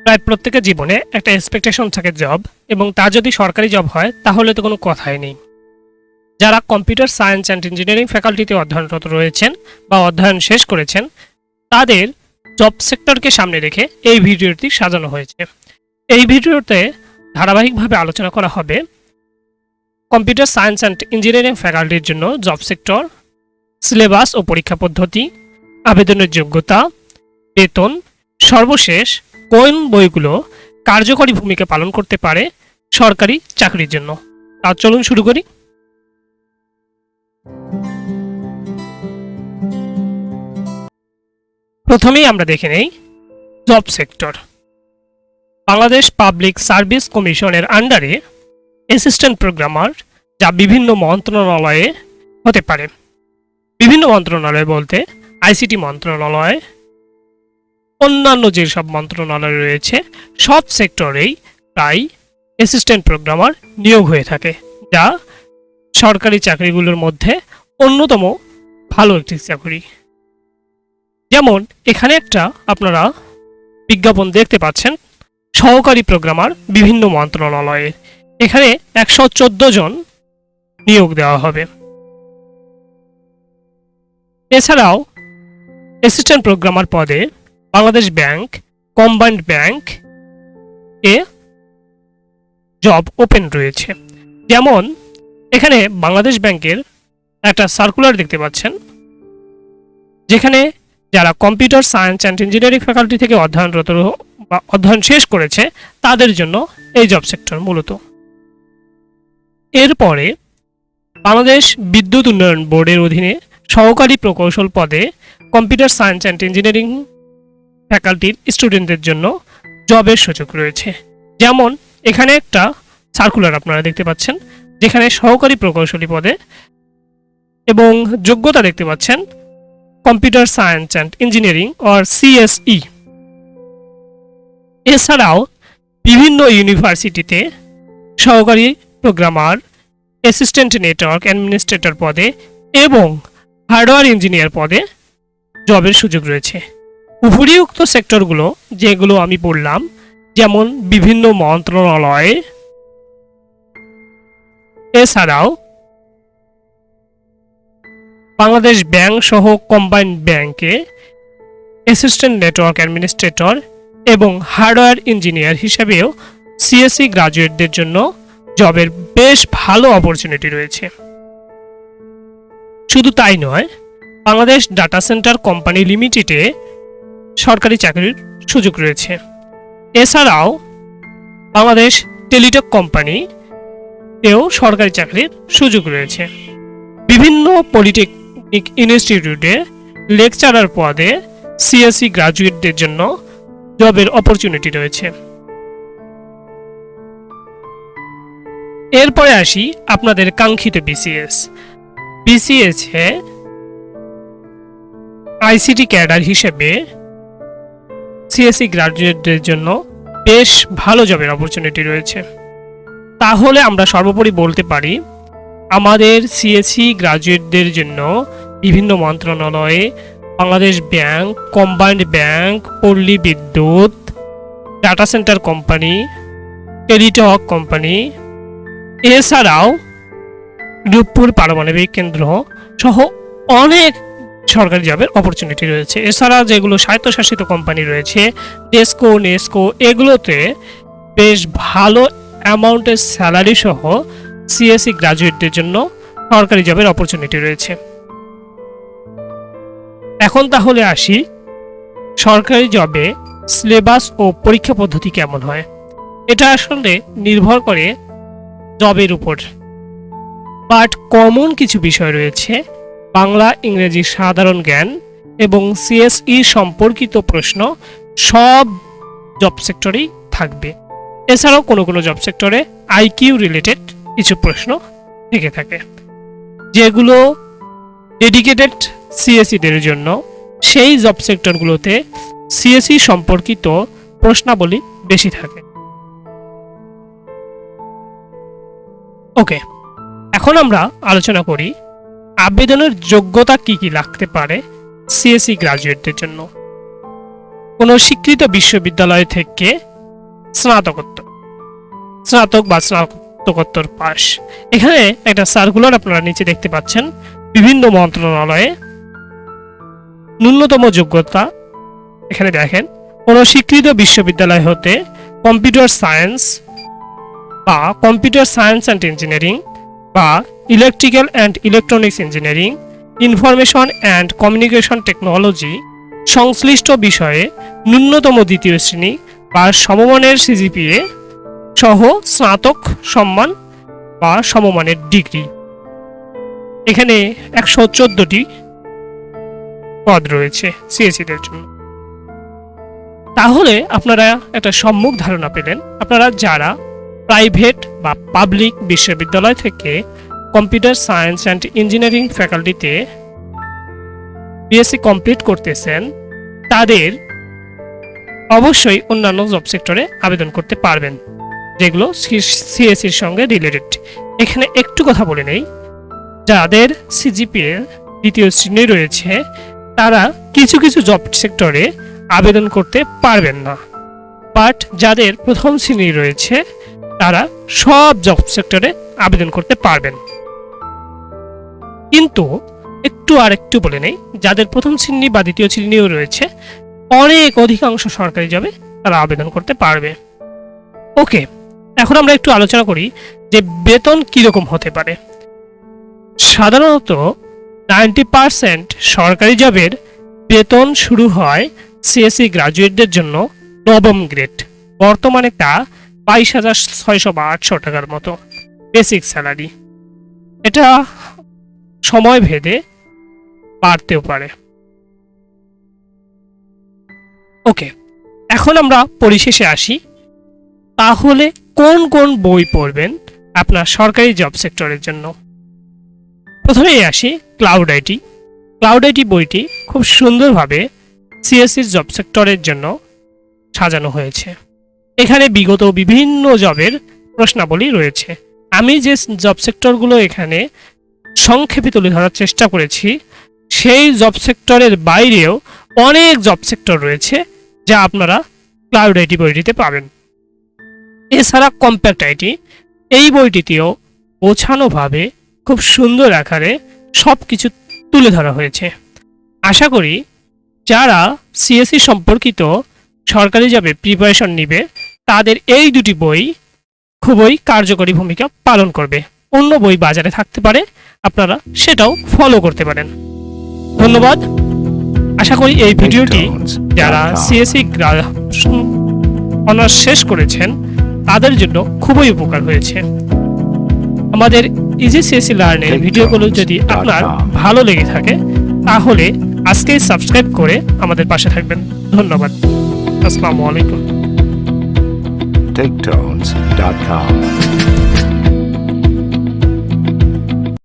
প্রায় প্রত্যেকের জীবনে একটা এক্সপেকটেশন থাকে জব, এবং তা যদি সরকারি জব হয় তাহলে তো কোনো কথাই নেই। যারা কম্পিউটার সায়েন্স অ্যান্ড ইঞ্জিনিয়ারিং ফ্যাকাল্টিতে অধ্যয়নরত রয়েছেন বা অধ্যয়ন শেষ করেছেন, তাদের জব সেক্টরকে সামনে রেখে এই ভিডিওটি সাজানো হয়েছে। এই ভিডিওতে ধারাবাহিকভাবে আলোচনা করা হবে কম্পিউটার সায়েন্স অ্যান্ড ইঞ্জিনিয়ারিং ফ্যাকাল্টির জন্য জব সেক্টর, সিলেবাস ও পরীক্ষা পদ্ধতি, আবেদনের যোগ্যতা, বেতন, সর্বশেষ কোন বইগুলো কার্যকরী ভূমিকা পালন করতে পারে সরকারি চাকরির জন্য। তা চলুন শুরু করি। প্রথমেই আমরা দেখে নেই job sector. Bangladesh public service কমিশনের আন্ডারে অ্যাসিস্ট্যান্ট প্রোগ্রামার, যা বিভিন্ন মন্ত্রণালয়ে হতে পারে। বিভিন্ন মন্ত্রণালয় বলতে আইসিটি মন্ত্রণালয়, অন্যান্য যেসব মন্ত্রণালয় রয়েছে সব সেক্টরেই প্রায় অ্যাসিস্ট্যান্ট প্রোগ্রামার নিয়োগ হয়ে থাকে, যা সরকারি চাকরিগুলোর মধ্যে অন্যতম ভালো একটি চাকরি। যেমন এখানে একটা আপনারা বিজ্ঞাপন দেখতে পাচ্ছেন, সহকারী প্রোগ্রামার বিভিন্ন মন্ত্রণালয়ে। এখানে 114 জন নিয়োগ দেওয়া হবে। এছাড়াও অ্যাসিস্ট্যান্ট প্রোগ্রামার পদে বাংলাদেশ ব্যাংক, কম্বাইন্ড ব্যাংক এ জব ওপেন রয়েছে। যেমন এখানে বাংলাদেশ ব্যাংকের একটা সার্কুলার দেখতে পাচ্ছেন, যেখানে যারা computer science and engineering faculty থেকে অধ্যয়নরত বা অধ্যয়ন শেষ করেছে তাদের জন্য এই জব সেক্টর মূলত। এরপরে বাংলাদেশ বিদ্যুৎ উন্নয়ন বোর্ডের অধীনে সহকারী প্রকৌশল পদে কম্পিউটার সায়েন্স অ্যান্ড ইঞ্জিনিয়ারিং ফ্যাকাল্টির স্টুডেন্টদের জন্য জবের সুযোগ রয়েছে। যেমন এখানে একটা সার্কুলার আপনারা দেখতে পাচ্ছেন, যেখানে সহকারী প্রকৌশলী পদে এবং যোগ্যতা দেখতে পাচ্ছেন computer science and engineering or CSE। এছাড়াও বিভিন্ন ইউনিভার্সিটিতে সহকারী প্রোগ্রামার, অ্যাসিস্ট্যান্ট নেটওয়ার্ক অ্যাডমিনিস্ট্রেটর পদে এবং হার্ডওয়্যার ইঞ্জিনিয়ার পদে জবের সুযোগ রয়েছে। উপরিউক্ত সেক্টরগুলো যেগুলো আমি বললাম, যেমন বিভিন্ন মন্ত্রণালয়ে, এছাড়াও বাংলাদেশ ব্যাংক সহ কম্বাইন্ড ব্যাংকে অ্যাসিস্ট্যান্ট নেটওয়ার্ক অ্যাডমিনিস্ট্রেটর এবং হার্ডওয়্যার ইঞ্জিনিয়ার হিসেবেও CSE গ্রাজুয়েটদের জন্য জবের বেশ ভালো অপরচুনিটি রয়েছে। শুধু তাই নয়, বাংলাদেশ ডাটা সেন্টার কোম্পানি লিমিটেডে সরকারি চাকরির সুযোগ রয়েছে। এছাড়াও বাংলাদেশ টেলিটক কোম্পানি এও সরকারি চাকরির সুযোগ রয়েছে। বিভিন্ন পলিটেকনিক ইনস্টিটিউটে লেকচারার পদে CSE গ্রাজুয়েটদের জন্য জবের অপরচুনিটি রয়েছে। এরপরে আসি আপনাদের কাঙ্ক্ষিত BCS এ আইসিটি ক্যাডার হিসেবে CSE গ্রাজুয়েটদের জন্য বেশ ভালো জবের অপরচুনিটি রয়েছে। তাহলে আমরা সর্বোপরি বলতে পারি, আমাদের CSE গ্রাজুয়েটদের জন্য বিভিন্ন মন্ত্রণালয়ে বাংলাদেশ ব্যাংক, কম্বাইন্ড ব্যাংক, পল্লী বিদ্যুৎ, data centre company, Teletalk company, এছাড়াও রূপপুর পারমাণবিক কেন্দ্র সহ অনেক সরকারি জবের অপরচুনিটি রয়েছে। এছাড়া যেগুলো স্বায়ত্তশাসিত কোম্পানি রয়েছে, ডেস্কো, নেস্কো, এগুলোতে বেশ ভালো অ্যামাউন্টের স্যালারি সহ CSE গ্রাজুয়েটদের জন্য সরকারি জবের অপরচুনিটি রয়েছে। এখন তাহলে আসি সরকারি জবে সিলেবাস ও পরীক্ষা পদ্ধতি কেমন হয়। এটা আসলে নির্ভর করে জবের উপর, বাট কমন কিছু বিষয় রয়েছে। বাংলা, ইংরেজি সাধারণ জ্ঞান এবং CSE সম্পর্কিত প্রশ্ন সব জব সেক্টরেই থাকবে। এছাড়াও কোনো কোনো জব সেক্টরে IQ রিলেটেড কিছু প্রশ্ন থেকে থাকে, যেগুলো ডেডিকেটেড CSEদের জন্য। সেই জব সেক্টরগুলোতে CSE সম্পর্কিত প্রশ্নাবলী বেশি থাকে। ওকে, এখন আমরা আলোচনা করি আবেদনের যোগ্যতা কি কি লাগতে পারে CSE গ্রাজুয়েটদের জন্য। কোনো স্বীকৃত বিশ্ববিদ্যালয় থেকে স্নাতক বা স্নাতকোত্তর পাস। এখানে একটা সার্কুলার আপনারা নিচে দেখতে পাচ্ছেন, বিভিন্ন মন্ত্রণালয়ে ন্যূনতম যোগ্যতা এখানে দেখেন, কোন স্বীকৃত বিশ্ববিদ্যালয় হতে কম্পিউটার সায়েন্স বা কম্পিউটার সায়েন্স অ্যান্ড ইঞ্জিনিয়ারিং বা electrical and electronics engineering, information and communication technology সংশ্লিষ্ট বিষয়ে ন্যূনতম দ্বিতীয় শ্রেণী বা সমমানের সিজিপিএ সহ স্নাতক সম্মান বা সমমানের ডিগ্রি। এখানে 114টি পদ রয়েছে সিএসইদের জন্য। তাহলে আপনারা একটা সম্মুখ ধারণা পেলেন, আপনারা যারা প্রাইভেট বা পাবলিক বিশ্ববিদ্যালয় থেকে কম্পিউটার সায়েন্স অ্যান্ড ইঞ্জিনিয়ারিং ফ্যাকাল্টিতে বিএসসি কমপ্লিট করতেছেন, তাদের অবশ্যই অন্যান্য জব সেক্টরে আবেদন করতে পারবেন, যেগুলো সিএসসির সঙ্গে রিলেটেড। এখানে একটু কথা বলে নেই, যাদের সিজিপিএ দ্বিতীয় শ্রেণী রয়েছে তারা কিছু কিছু জব সেক্টরে আবেদন করতে পারবেন না, বাট যাদের প্রথম শ্রেণী রয়েছে তারা সব জব সেক্টরে আবেদন করতে পারবেন। কিন্তু আরেকটু বলে নেই, যাদের প্রথম শ্রেণী বা দ্বিতীয় শ্রেণীও রয়েছে অধিকাংশ সরকারি জবে তারা আবেদন করতে পারবে। ওকে, এখন আমরা একটু আলোচনা করি যে বেতন কিরকম হতে পারে। সাধারণত 90% সরকারি জবের বেতন শুরু হয় সিএসই গ্রাজুয়েটদের জন্য নবম গ্রেড, বর্তমানে তা 22,600 বা 800 টাকার মতো বেসিক স্যালারি। এটা সময় ভেদে বাড়তেও পারে। ওকে, এখন আমরা পরিশেষে আসি, তাহলে কোন কোন বই পড়বেন আপনার সরকারি জব সেক্টরের জন্য। প্রথমেই আসি ক্লাউড আইটি। ক্লাউড আইটি বইটি খুব সুন্দরভাবে সিএসসির জব সেক্টরের জন্য সাজানো হয়েছে। এখানে বিগত বিভিন্ন জবের প্রশ্নাবলী রয়েছে। আমি যে জব সেক্টরগুলো এখানে সংক্ষেপে তুলে ধরার চেষ্টা করেছি, সেই জব সেক্টরের বাইরেও অনেক জব সেক্টর রয়েছে যা আপনারা ক্লাউড আইটি বইটিতে পাবেন। এছাড়া কম্প্যাক্ট আইটি, এই বইটিতেও গোছানোভাবে খুব সুন্দর আকারে সব কিছু তুলে ধরা হয়েছে। আশা করি যারা সিএসসি সম্পর্কিত সরকারি জবে প্রিপারেশন নিবে তাদের এই দুটি বই খুবই কার্যকরী ভূমিকা পালন করবে। অন্য বই বাজারে থাকতে পারে, আপনারা সেটাও ফলো করতে পারেন। ধন্যবাদ। আশা করি এই ভিডিওটি যারা সিএসসি অনার্স শেষ করেছেন তাদের জন্য খুবই উপকার হয়েছে। আমাদের ইজি সিএসসি লার্নের ভিডিওগুলো যদি আপনার ভালো লেগে থাকে তাহলে আজকেই সাবস্ক্রাইব করে আমাদের পাশে থাকবেন। ধন্যবাদ। আসসালামু আলাইকুম। TechTones.com